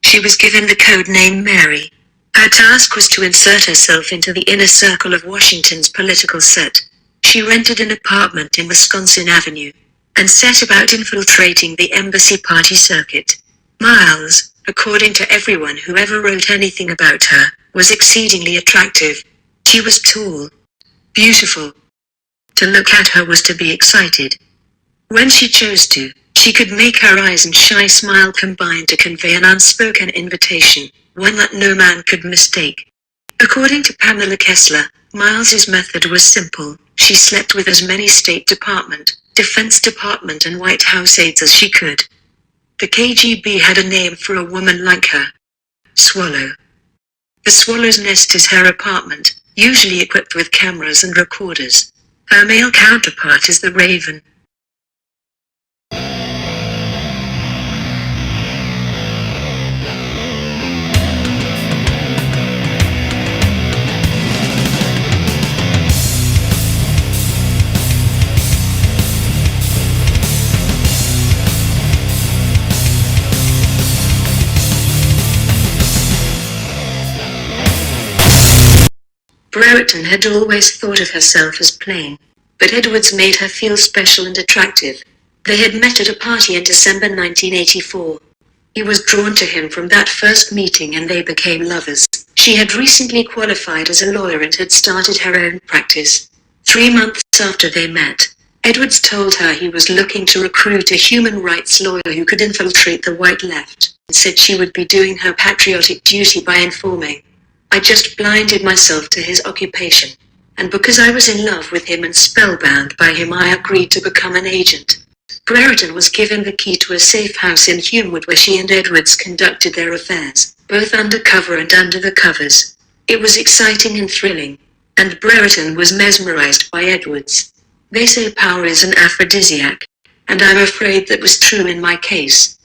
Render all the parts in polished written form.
She was given the code name Mary. Her task was to insert herself into the inner circle of Washington's political set. She rented an apartment in Wisconsin Avenue and set about infiltrating the embassy party circuit. Miles, according to everyone who ever wrote anything about her, was exceedingly attractive. She was tall, beautiful. To look at her was to be excited. When she chose to, she could make her eyes and shy smile combine to convey an unspoken invitation, one that no man could mistake. According to Pamela Kessler, Miles's method was simple. She slept with as many State Department, Defense Department and White House aides as she could. The KGB had a name for a woman like her: Swallow. The Swallow's Nest is her apartment, usually equipped with cameras and recorders. Her male counterpart is the Raven. Brereton had always thought of herself as plain, but Edwards made her feel special and attractive. They had met at a party in December 1984. He was drawn to him from that first meeting and they became lovers. She had recently qualified as a lawyer and had started her own practice. 3 months after they met, Edwards told her he was looking to recruit a human rights lawyer who could infiltrate the white left, and said she would be doing her patriotic duty by informing. I just blinded myself to his occupation, and because I was in love with him and spellbound by him I agreed to become an agent. Brereton was given the key to a safe house in Humewood where she and Edwards conducted their affairs, both undercover and under the covers. It was exciting and thrilling, and Brereton was mesmerized by Edwards. They say power is an aphrodisiac, and I'm afraid that was true in my case.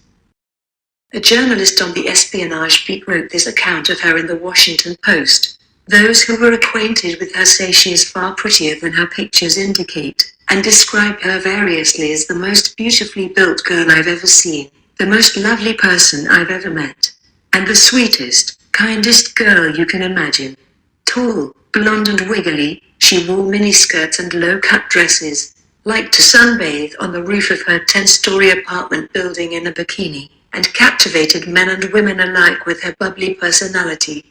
A journalist on the espionage beat wrote this account of her in the Washington Post. Those who were acquainted with her say she is far prettier than her pictures indicate, and describe her variously as the most beautifully built girl I've ever seen, the most lovely person I've ever met, and the sweetest, kindest girl you can imagine. Tall, blonde and wiggly, she wore miniskirts and low-cut dresses, liked to sunbathe on the roof of her 10-story apartment building in a bikini, and captivated men and women alike with her bubbly personality.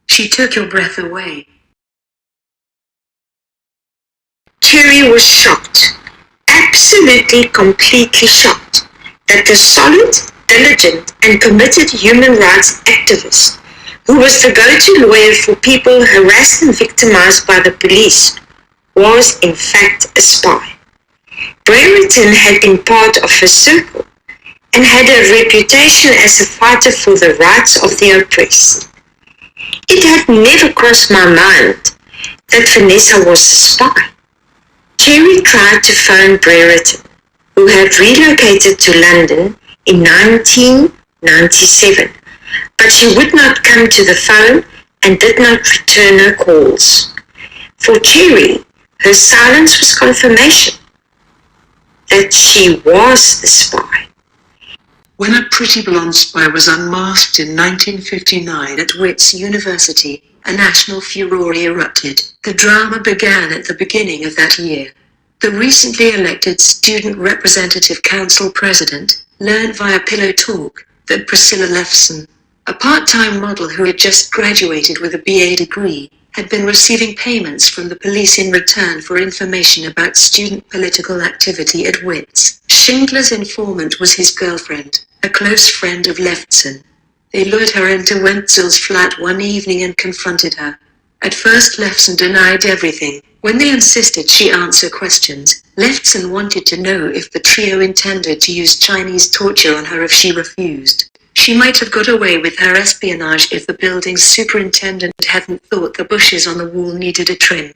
She took your breath away. Cherry was shocked, absolutely completely shocked, that the solid, diligent and committed human rights activist, who was the go-to lawyer for people harassed and victimized by the police, was in fact a spy. Brereton had been part of her circle, and had a reputation as a fighter for the rights of the oppressed. It had never crossed my mind that Vanessa was a spy. Cherry tried to phone Brereton, who had relocated to London in 1997, but she would not come to the phone and did not return her calls. For Cherry, her silence was confirmation that she was the spy. When a pretty blonde spy was unmasked in 1959 at Wits University, a national furore erupted. The drama began at the beginning of that year. The recently elected Student Representative Council president learned via Pillow Talk that Priscilla Lefson, a part-time model who had just graduated with a BA degree, had been receiving payments from the police in return for information about student political activity at Wits. Schindler's informant was his girlfriend, a close friend of Lefson. They lured her into Wenzel's flat one evening and confronted her. At first Lefson denied everything. When they insisted she answer questions, Lefson wanted to know if the trio intended to use Chinese torture on her if she refused. She might have got away with her espionage if the building's superintendent hadn't thought the bushes on the wall needed a trim.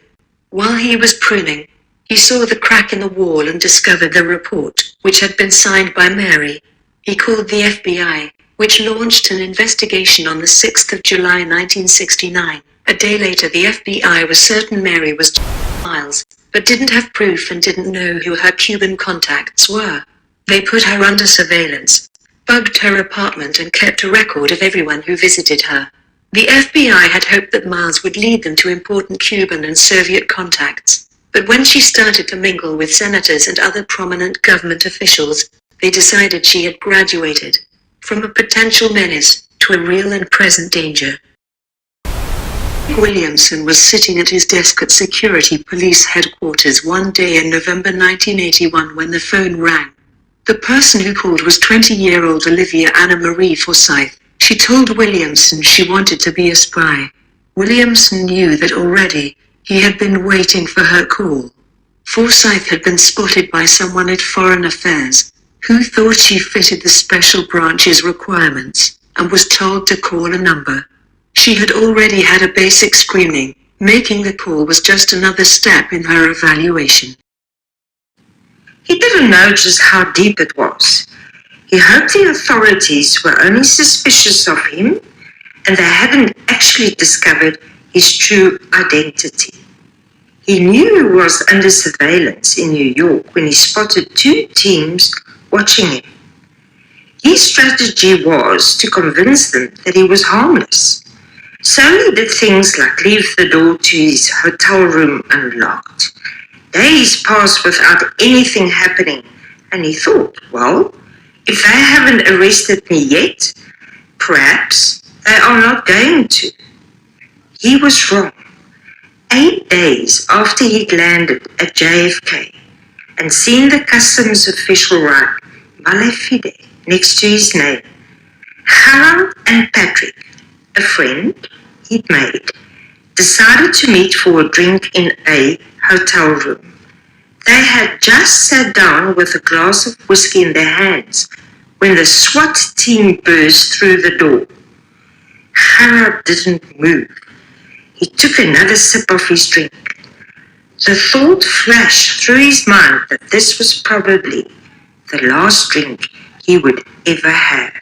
While he was pruning, he saw the crack in the wall and discovered the report, which had been signed by Mary. He called the FBI, which launched an investigation on the 6th of July 1969. A day later the FBI was certain Mary was Miles, but didn't have proof and didn't know who her Cuban contacts were. They put her under surveillance. bugged her apartment and kept a record of everyone who visited her. The FBI had hoped that Miles would lead them to important Cuban and Soviet contacts, but when she started to mingle with senators and other prominent government officials, they decided she had graduated from a potential menace to a real and present danger. Williamson was sitting at his desk at Security Police Headquarters one day in November 1981 when the phone rang. The person who called was 20-year-old Olivia Anna Marie Forsyth. She told Williamson she wanted to be a spy. Williamson knew that already. He had been waiting for her call. Forsyth had been spotted by someone at Foreign Affairs, who thought she fitted the special branch's requirements, and was told to call a number. She had already had a basic screening. Making the call was just another step in her evaluation. He didn't know just how deep it was. He hoped the authorities were only suspicious of him, and they hadn't actually discovered his true identity. He knew he was under surveillance in New York when he spotted two teams watching him. His strategy was to convince them that he was harmless. So he did things like leave the door to his hotel room unlocked. Days passed without anything happening, and he thought, well, if they haven't arrested me yet, perhaps they are not going to. He was wrong. 8 days after he'd landed at JFK and seen the customs official write Male Fide next to his name, Harold and Patrick, a friend he'd made, decided to meet for a drink in a hotel room. They had just sat down with a glass of whiskey in their hands when the SWAT team burst through the door. Harold didn't move. He took another sip of his drink. The thought flashed through his mind that this was probably the last drink he would ever have.